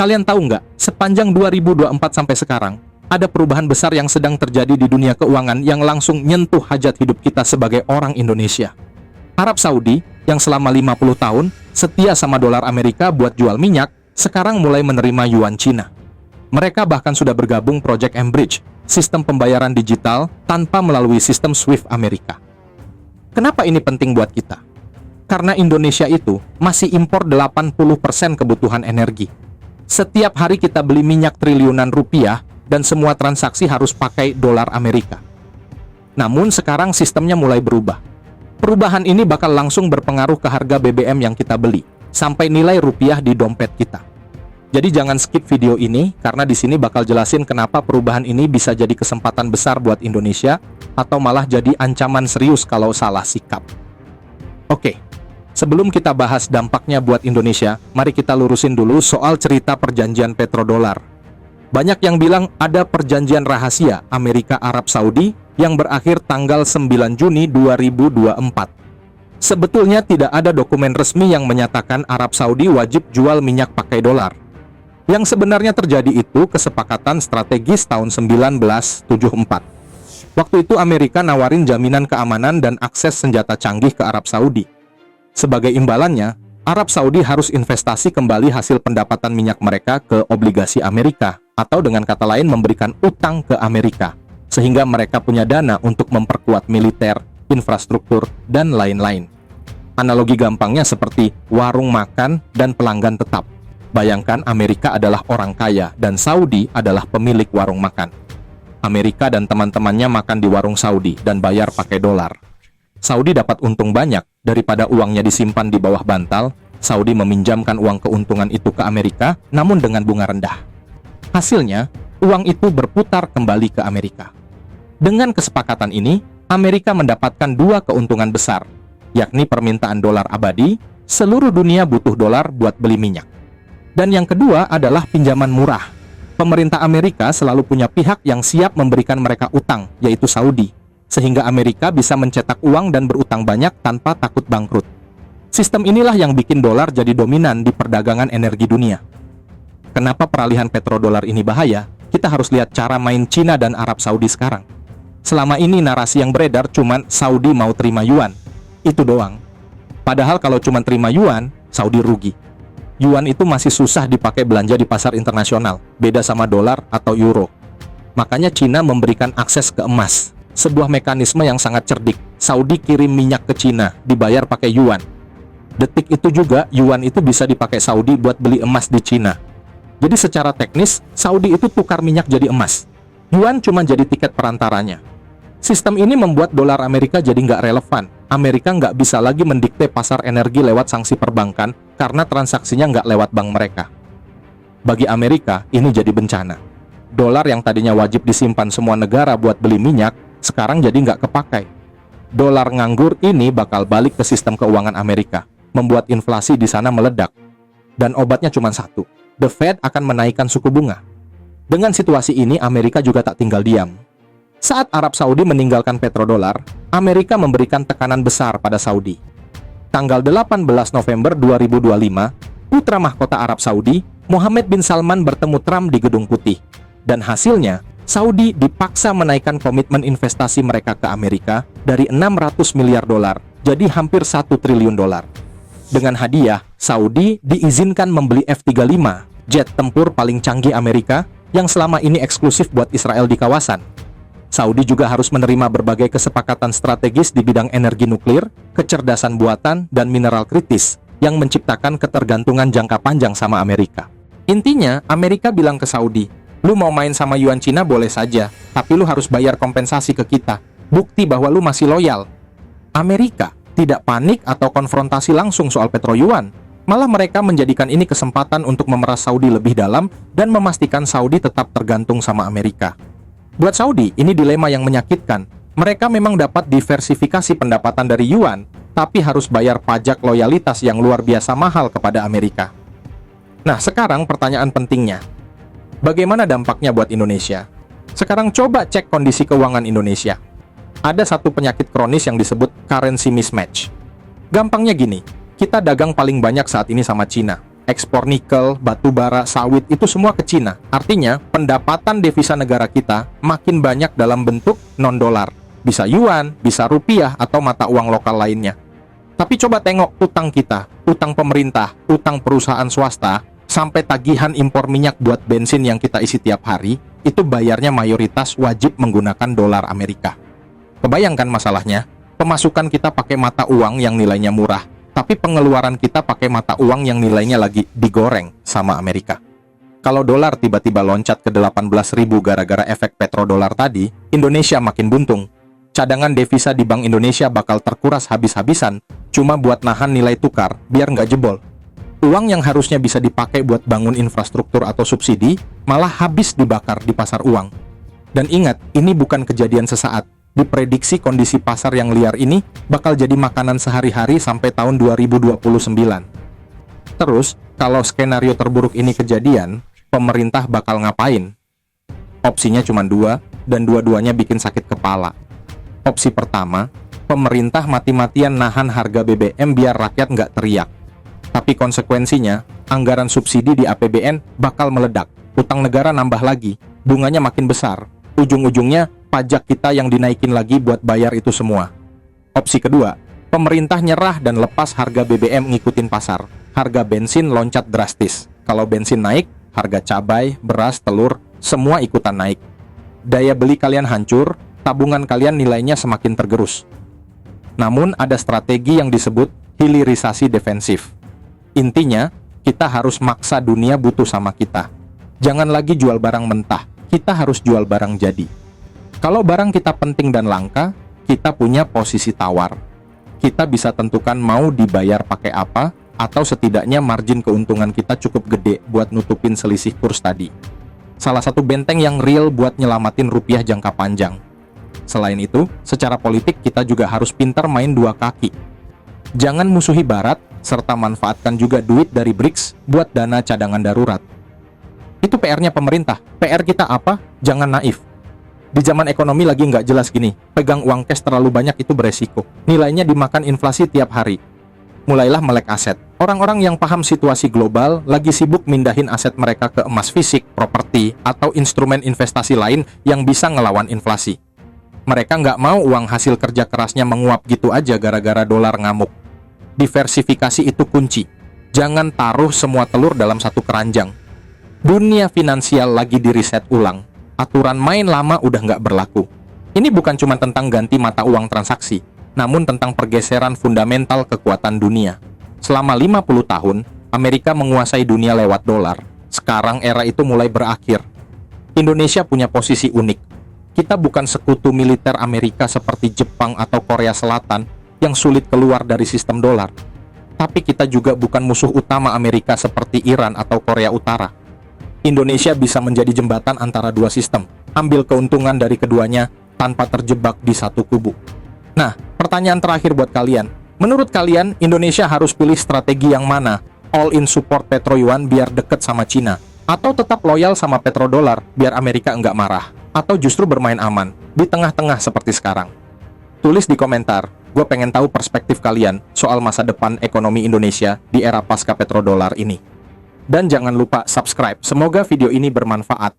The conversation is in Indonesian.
Kalian tahu nggak, sepanjang 2024 sampai sekarang, ada perubahan besar yang sedang terjadi di dunia keuangan yang langsung nyentuh hajat hidup kita sebagai orang Indonesia. Arab Saudi, yang selama 50 tahun setia sama dolar Amerika buat jual minyak, sekarang mulai menerima yuan Cina. Mereka bahkan sudah bergabung Project mBridge, sistem pembayaran digital tanpa melalui sistem SWIFT Amerika. Kenapa ini penting buat kita? Karena Indonesia itu masih impor 80% kebutuhan energi. Setiap hari kita beli minyak triliunan rupiah dan semua transaksi harus pakai dolar Amerika. Namun sekarang sistemnya mulai berubah. Perubahan ini bakal langsung berpengaruh ke harga BBM yang kita beli, sampai nilai rupiah di dompet kita. Jadi jangan skip video ini, karena di sini bakal jelasin kenapa perubahan ini bisa jadi kesempatan besar buat Indonesia, atau malah jadi ancaman serius kalau salah sikap. Oke. Sebelum kita bahas dampaknya buat Indonesia, mari kita lurusin dulu soal cerita perjanjian petrodolar. Banyak yang bilang ada perjanjian rahasia Amerika-Arab Saudi yang berakhir tanggal 9 Juni 2024. Sebetulnya tidak ada dokumen resmi yang menyatakan Arab Saudi wajib jual minyak pakai dolar. Yang sebenarnya terjadi itu kesepakatan strategis tahun 1974. Waktu itu Amerika nawarin jaminan keamanan dan akses senjata canggih ke Arab Saudi. Sebagai imbalannya, Arab Saudi harus investasi kembali hasil pendapatan minyak mereka ke obligasi Amerika, atau dengan kata lain memberikan utang ke Amerika, sehingga mereka punya dana untuk memperkuat militer, infrastruktur, dan lain-lain. Analogi gampangnya seperti warung makan dan pelanggan tetap. Bayangkan Amerika adalah orang kaya dan Saudi adalah pemilik warung makan. Amerika dan teman-temannya makan di warung Saudi dan bayar pakai dolar. Saudi dapat untung banyak, daripada uangnya disimpan di bawah bantal, Saudi meminjamkan uang keuntungan itu ke Amerika, namun dengan bunga rendah. Hasilnya, uang itu berputar kembali ke Amerika. Dengan kesepakatan ini, Amerika mendapatkan dua keuntungan besar, yakni permintaan dolar abadi, seluruh dunia butuh dolar buat beli minyak. Dan yang kedua adalah pinjaman murah. Pemerintah Amerika selalu punya pihak yang siap memberikan mereka utang, yaitu Saudi. Sehingga Amerika bisa mencetak uang dan berutang banyak tanpa takut bangkrut. Sistem inilah yang bikin dolar jadi dominan di perdagangan energi dunia. Kenapa peralihan petrodolar ini bahaya? Kita harus lihat cara main Cina dan Arab Saudi sekarang. Selama ini narasi yang beredar cuman Saudi mau terima yuan. Itu doang. Padahal kalau cuma terima yuan, Saudi rugi. Yuan itu masih susah dipakai belanja di pasar internasional, beda sama dolar atau euro. Makanya Cina memberikan akses ke emas. Sebuah mekanisme yang sangat cerdik. Saudi kirim minyak ke Cina, dibayar pakai yuan. Detik itu juga, yuan itu bisa dipakai Saudi buat beli emas di Cina. Jadi secara teknis, Saudi itu tukar minyak jadi emas. Yuan cuma jadi tiket perantaranya. Sistem ini membuat dolar Amerika jadi nggak relevan. Amerika nggak bisa lagi mendikte pasar energi lewat sanksi perbankan, karena transaksinya nggak lewat bank mereka. Bagi Amerika, ini jadi bencana. Dolar yang tadinya wajib disimpan semua negara buat beli minyak, sekarang jadi nggak kepakai. Dolar nganggur ini bakal balik ke sistem keuangan Amerika, membuat inflasi di sana meledak. Dan obatnya cuma satu, The Fed akan menaikkan suku bunga. Dengan situasi ini, Amerika juga tak tinggal diam. Saat Arab Saudi meninggalkan petrodolar, Amerika memberikan tekanan besar pada Saudi. Tanggal 18 November 2025, putra mahkota Arab Saudi, Mohammed bin Salman bertemu Trump di Gedung Putih. Dan hasilnya, Saudi dipaksa menaikkan komitmen investasi mereka ke Amerika dari 600 miliar dolar jadi hampir 1 triliun dolar. Dengan hadiah, Saudi diizinkan membeli F-35, jet tempur paling canggih Amerika yang selama ini eksklusif buat Israel di kawasan. Saudi juga harus menerima berbagai kesepakatan strategis di bidang energi nuklir, kecerdasan buatan, dan mineral kritis yang menciptakan ketergantungan jangka panjang sama Amerika. Intinya, Amerika bilang ke Saudi, lu mau main sama yuan Cina boleh saja, tapi lu harus bayar kompensasi ke kita. Bukti bahwa lu masih loyal. Amerika tidak panik atau konfrontasi langsung soal petro yuan. Malah mereka menjadikan ini kesempatan untuk memeras Saudi lebih dalam dan memastikan Saudi tetap tergantung sama Amerika. Buat Saudi, ini dilema yang menyakitkan. Mereka memang dapat diversifikasi pendapatan dari yuan, tapi harus bayar pajak loyalitas yang luar biasa mahal kepada Amerika. Nah, sekarang pertanyaan pentingnya. Bagaimana dampaknya buat Indonesia? Sekarang coba cek kondisi keuangan Indonesia. Ada satu penyakit kronis yang disebut currency mismatch. Gampangnya gini, kita dagang paling banyak saat ini sama Cina. ekspor nikel, batu bara, sawit, itu semua ke Cina. Artinya, pendapatan devisa negara kita makin banyak dalam bentuk non-dolar. Bisa yuan, bisa rupiah, atau mata uang lokal lainnya. Tapi coba tengok utang kita, utang pemerintah, utang perusahaan swasta, sampai tagihan impor minyak buat bensin yang kita isi tiap hari, itu bayarnya mayoritas wajib menggunakan dolar Amerika. Kebayangkan masalahnya? Pemasukan kita pakai mata uang yang nilainya murah, tapi pengeluaran kita pakai mata uang yang nilainya lagi digoreng sama Amerika. Kalau dolar tiba-tiba loncat ke 18.000 gara-gara efek petrodolar tadi, Indonesia makin buntung. Cadangan devisa di Bank Indonesia bakal terkuras habis-habisan, cuma buat nahan nilai tukar, biar nggak jebol. Uang yang harusnya bisa dipakai buat bangun infrastruktur atau subsidi, malah habis dibakar di pasar uang. Dan ingat, ini bukan kejadian sesaat. Diprediksi kondisi pasar yang liar ini bakal jadi makanan sehari-hari sampai tahun 2029. Terus, kalau skenario terburuk ini kejadian, pemerintah bakal ngapain? Opsinya cuma dua, dan dua-duanya bikin sakit kepala. Opsi pertama, pemerintah mati-matian nahan harga BBM biar rakyat nggak teriak. Tapi konsekuensinya, anggaran subsidi di APBN bakal meledak, utang negara nambah lagi, bunganya makin besar. Ujung-ujungnya, pajak kita yang dinaikin lagi buat bayar itu semua. Opsi kedua, pemerintah nyerah dan lepas harga BBM ngikutin pasar. Harga bensin loncat drastis. Kalau bensin naik, harga cabai, beras, telur, semua ikutan naik. Daya beli kalian hancur, tabungan kalian nilainya semakin tergerus. Namun ada strategi yang disebut hilirisasi defensif. Intinya, kita harus maksa dunia butuh sama kita. Jangan lagi jual barang mentah, kita harus jual barang jadi. Kalau barang kita penting dan langka, kita punya posisi tawar. Kita bisa tentukan mau dibayar pakai apa, atau setidaknya margin keuntungan kita cukup gede buat nutupin selisih kurs tadi. Salah satu benteng yang real buat nyelamatin rupiah jangka panjang. Selain itu, secara politik kita juga harus pintar main dua kaki. Jangan musuhi Barat, serta manfaatkan juga duit dari BRICS buat dana cadangan darurat. Itu PR-nya pemerintah. PR kita apa? Jangan naif. Di zaman ekonomi lagi nggak jelas gini, pegang uang cash terlalu banyak itu beresiko. Nilainya dimakan inflasi tiap hari. Mulailah melek aset. Orang-orang yang paham situasi global lagi sibuk mindahin aset mereka ke emas fisik, properti, atau instrumen investasi lain yang bisa ngelawan inflasi. Mereka nggak mau uang hasil kerja kerasnya menguap gitu aja gara-gara dolar ngamuk. Diversifikasi itu kunci. Jangan taruh semua telur dalam satu keranjang. Dunia finansial lagi diriset ulang. Aturan main lama udah nggak berlaku. Ini bukan cuma tentang ganti mata uang transaksi, namun tentang pergeseran fundamental kekuatan dunia. Selama 50 tahun, Amerika menguasai dunia lewat dolar. Sekarang era itu mulai berakhir. Indonesia punya posisi unik. Kita bukan sekutu militer Amerika seperti Jepang atau Korea Selatan yang sulit keluar dari sistem dolar. Tapi kita juga bukan musuh utama Amerika seperti Iran atau Korea Utara. Indonesia bisa menjadi jembatan antara dua sistem, ambil keuntungan dari keduanya tanpa terjebak di satu kubu. Nah, pertanyaan terakhir buat kalian. Menurut kalian, Indonesia harus pilih strategi yang mana? All in support Petro Yuan biar deket sama Cina? Atau tetap loyal sama petrodolar biar Amerika nggak marah? Atau justru bermain aman, di tengah-tengah seperti sekarang? Tulis di komentar, gue pengen tahu perspektif kalian soal masa depan ekonomi Indonesia di era pasca petrodolar ini. Dan jangan lupa subscribe, semoga video ini bermanfaat.